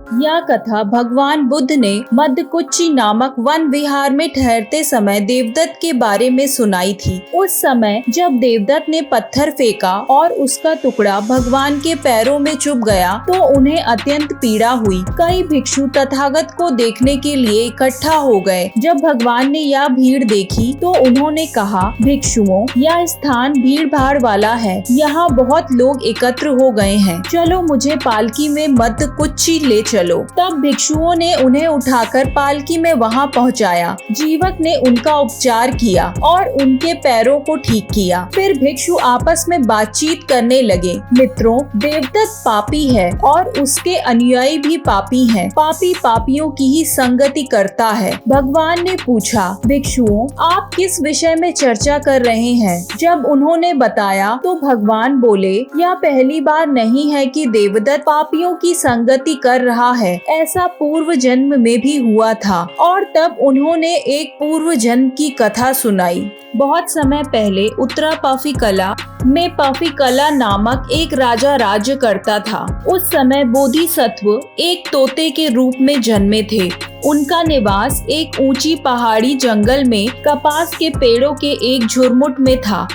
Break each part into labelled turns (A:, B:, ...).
A: यह कथा भगवान बुद्ध ने मध्यकुच्ची नामक वन विहार में ठहरते समय देवदत्त के बारे में सुनाई थी। उस समय जब देवदत्त ने पत्थर फेंका और उसका टुकड़ा भगवान के पैरों में चुभ गया तो उन्हें अत्यंत पीड़ा हुई। कई भिक्षु तथागत को देखने के लिए इकट्ठा हो गए। जब भगवान ने यह भीड़ देखी तो उन्होंने कहा, भिक्षुओं, यह स्थान भीड़ भाड़ वाला है, यहाँ बहुत लोग एकत्र हो गए हैं, चलो मुझे पालकी में मध्यकुच्ची ले चलो। तब भिक्षुओं ने उन्हें उठाकर पालकी में वहाँ पहुँचाया। जीवक ने उनका उपचार किया और उनके पैरों को ठीक किया। फिर भिक्षु आपस में बातचीत करने लगे। मित्रों, देवदत्त पापी है और उसके अनुयायी भी पापी हैं। पापी पापियों की ही संगति करता है। भगवान ने पूछा, भिक्षुओं, आप किस विषय में चर्चा कर रहे हैं? जब उन्होंने बताया तो भगवान बोले, यह पहली बार नहीं है कि देवदत्त पापियों की संगति कर रहा है। ऐसा पूर्व जन्म में भी हुआ था। और तब उन्होंने एक पूर्व जन्म की कथा सुनाई। बहुत समय पहले उत्तरा पाफिकला में पाफिकला नामक एक राजा राज्य करता था। उस समय बोधिसत्व एक तोते के रूप में जन्मे थे। उनका निवास एक ऊंची पहाड़ी जंगल में कपास के पेड़ों के एक झुरमुट में था।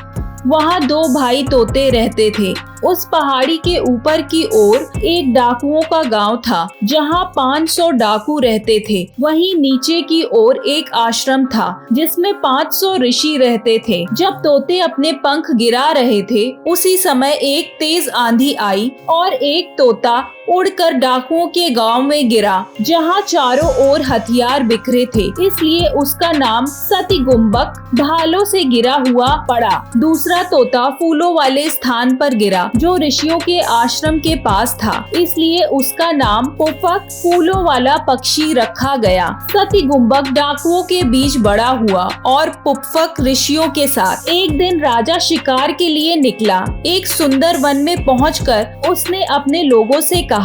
A: वहाँ दो भाई तोते रहते थे। उस पहाड़ी के ऊपर की ओर एक डाकुओं का गांव था, जहाँ 500 डाकू रहते थे। वहीं नीचे की ओर एक आश्रम था, जिसमें 500 ऋषि रहते थे। जब तोते अपने पंख गिरा रहे थे, उसी समय एक तेज आंधी आई और एक तोता उड़कर डाकुओं के गांव में गिरा, जहाँ चारों ओर हथियार बिखरे थे। इसलिए उसका नाम सतिगुम्बक, भालों से गिरा हुआ पड़ा। दूसरा तोता फूलों वाले स्थान पर गिरा, जो ऋषियों के आश्रम के पास था। इसलिए उसका नाम पुफक, फूलों वाला पक्षी, रखा गया। सतिगुम्बक डाकुओं के बीच बड़ा हुआ और पुफक ऋषियों के साथ। एक दिन राजा शिकार के लिए निकला। एक सुंदर वन में पहुंचकर उसने अपने लोगों से कहा,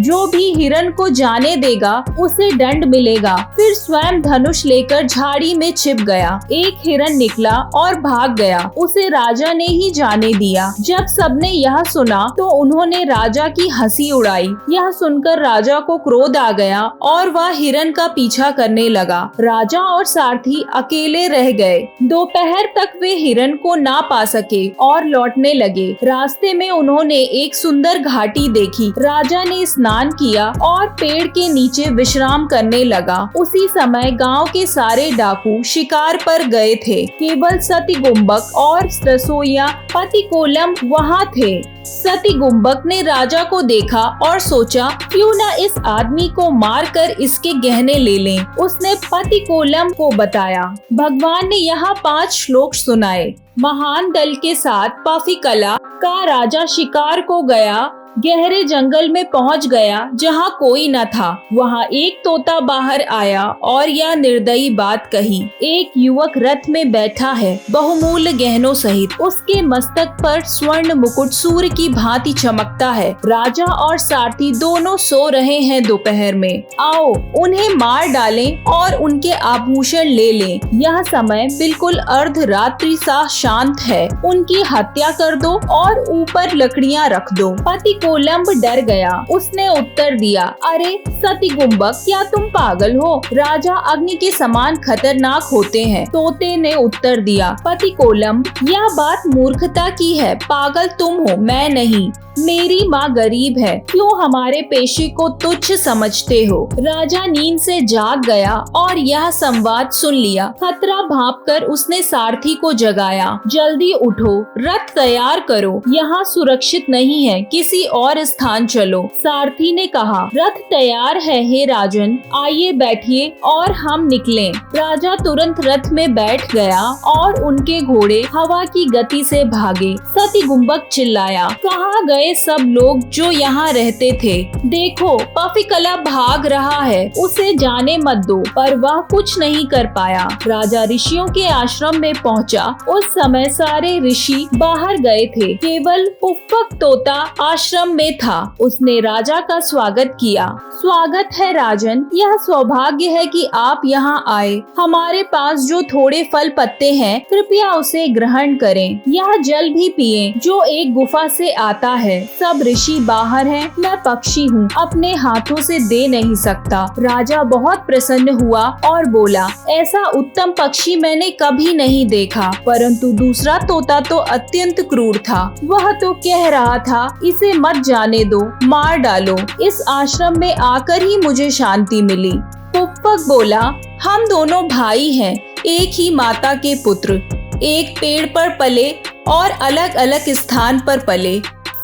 A: जो भी हिरण को जाने देगा उसे दंड मिलेगा। फिर स्वयं धनुष लेकर झाड़ी में छिप गया। एक हिरण निकला और भाग गया। उसे राजा ने ही जाने दिया। जब सबने यह सुना तो उन्होंने राजा की हंसी उड़ाई। यह सुनकर राजा को क्रोध आ गया और वह हिरण का पीछा करने लगा। राजा और सारथी अकेले रह गए। दोपहर तक वे हिरण को ना पा सके और लौटने लगे। रास्ते में उन्होंने एक सुंदर घाटी देखी। राजा ने स्नान किया और पेड़ के नीचे विश्राम करने लगा। उसी समय गांव के सारे डाकू शिकार पर गए थे। केवल सतिगुम्बक और रसोइया पतिकोलम वहाँ थे। सतिगुम्बक ने राजा को देखा और सोचा, क्यों न इस आदमी को मारकर इसके गहने ले लें। उसने पतिकोलम को बताया। भगवान ने यहाँ 5 श्लोक सुनाए। महान दल के साथ पाफिकला का राजा शिकार को गया। गहरे जंगल में पहुंच गया जहां कोई न था। वहां एक तोता बाहर आया और यह निर्दयी बात कही, एक युवक रथ में बैठा है, बहुमूल्य गहनों सहित। उसके मस्तक पर स्वर्ण मुकुट सूर्य की भांति चमकता है। राजा और सारथी दोनों सो रहे हैं दोपहर में। आओ उन्हें मार डालें और उनके आभूषण ले लें। यह समय बिल्कुल अर्धरात्रि सा शांत है। उनकी हत्या कर दो और ऊपर लकड़ियाँ रख दो। कोलंब डर गया। उसने उत्तर दिया, अरे सतिगुम्बक, क्या तुम पागल हो? राजा अग्नि के समान खतरनाक होते हैं। तोते ने उत्तर दिया, पतिकोलम, यह बात मूर्खता की है। पागल तुम हो, मैं नहीं। मेरी माँ गरीब है, क्यों हमारे पेशे को तुच्छ समझते हो? राजा नींद से जाग गया और यह संवाद सुन लिया। खतरा भांपकर उसने सारथी को जगाया। जल्दी उठो, रथ तैयार करो, यहाँ सुरक्षित नहीं है, किसी और स्थान चलो। सारथी ने कहा, रथ तैयार है हे राजन, आइए बैठिए और हम निकलें। राजा तुरंत रथ में बैठ गया और उनके घोड़े हवा की गति से भागे। सतिगुम्बक चिल्लाया, कहाँ गए सब लोग जो यहाँ रहते थे? देखो, पाफिकला भाग रहा है, उसे जाने मत दो। पर वह कुछ नहीं कर पाया। राजा ऋषियों के आश्रम में पहुँचा। उस समय सारे ऋषि बाहर गए थे। केवल पुफक तोता आश्रम में था। उसने राजा का स्वागत किया। स्वागत है राजन, यह सौभाग्य है कि आप यहाँ आए। हमारे पास जो थोड़े फल पत्ते हैं, कृपया उसे ग्रहण करें। यह जल भी पिएं, जो एक गुफा से आता है। है। सब ऋषि बाहर हैं, मैं पक्षी हूँ, अपने हाथों से दे नहीं सकता। राजा बहुत प्रसन्न हुआ और बोला, ऐसा उत्तम पक्षी मैंने कभी नहीं देखा। परंतु दूसरा तोता तो अत्यंत क्रूर था। वह तो कह रहा था, इसे मत जाने दो, मार डालो। इस आश्रम में आकर ही मुझे शांति मिली। पुष्पक बोला, हम दोनों भाई हैं, एक ही माता के पुत्र, एक पेड़ पर पले और अलग अलग स्थान पर पले।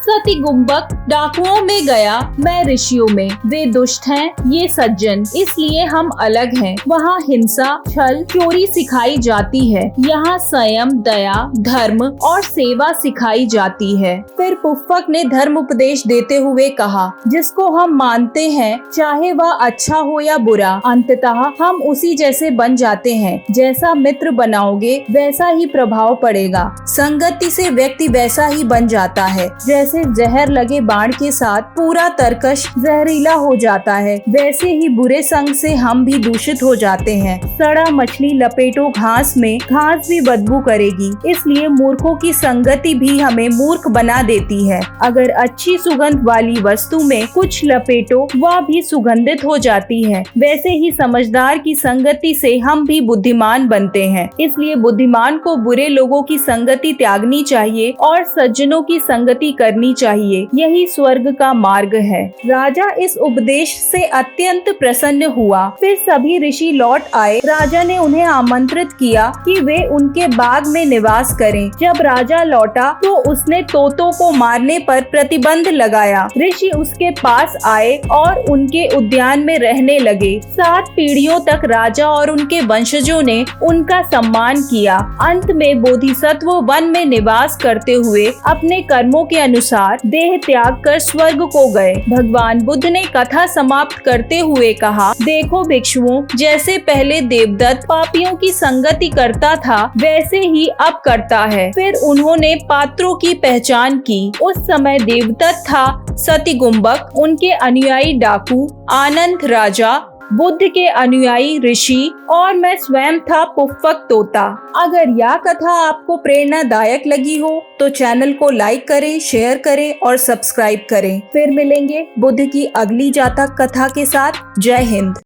A: सतीगुंबक डाकुओं में गया, मैं ऋषियों में। वे दुष्ट हैं, ये सज्जन, इसलिए हम अलग हैं। वहाँ हिंसा, छल, चोरी सिखाई जाती है। यहाँ संयम, दया, धर्म और सेवा सिखाई जाती है। फिर पुष्पक ने धर्म उपदेश देते हुए कहा, जिसको हम मानते हैं, चाहे वह अच्छा हो या बुरा, अंततः हम उसी जैसे बन जाते हैं। जैसा मित्र बनाओगे वैसा ही प्रभाव पड़ेगा। संगति से व्यक्ति वैसा ही बन जाता है। जैसे जहर लगे बाण के साथ पूरा तरकश जहरीला हो जाता है, वैसे ही बुरे संग से हम भी दूषित हो जाते हैं। सड़ा मछली लपेटो घास में, घास भी बदबू करेगी। इसलिए मूर्खों की संगति भी हमें मूर्ख बना देती है। अगर अच्छी सुगंध वाली वस्तु में कुछ लपेटो, वह भी सुगंधित हो जाती है। वैसे ही समझदार की संगति से हम भी बुद्धिमान बनते हैं। इसलिए बुद्धिमान को बुरे लोगों की संगति त्यागनी चाहिए और सज्जनों की संगति करनी चाहिए। यही स्वर्ग का मार्ग है। राजा इस उपदेश से अत्यंत प्रसन्न हुआ। फिर सभी ऋषि लौट आए। राजा ने उन्हें आमंत्रित किया कि वे उनके बाग में निवास करें। जब राजा लौटा तो उसने तोतों को मारने पर प्रतिबंध लगाया। ऋषि उसके पास आए और उनके उद्यान में रहने लगे। 7 पीढ़ियों तक राजा और उनके वंशजों ने उनका सम्मान किया। अंत में बोधिसत्व वन में निवास करते हुए अपने कर्मों के अनुसार देह त्याग कर स्वर्ग को गए। भगवान बुद्ध ने कथा समाप्त करते हुए कहा, देखो भिक्षुओं, जैसे पहले देवदत्त पापियों की संगति करता था, वैसे ही अब करता है। फिर उन्होंने पात्रों की पहचान की। उस समय देवदत्त था सतीगुंबक, उनके अनुयायी डाकू, आनंद राजा, बुद्ध के अनुयायी ऋषि और मैं स्वयं था पुष्पक तोता। अगर यह कथा आपको प्रेरणादायक लगी हो तो चैनल को लाइक करें, शेयर करें और सब्सक्राइब करें। फिर मिलेंगे बुद्ध की अगली जातक कथा के साथ। जय हिंद।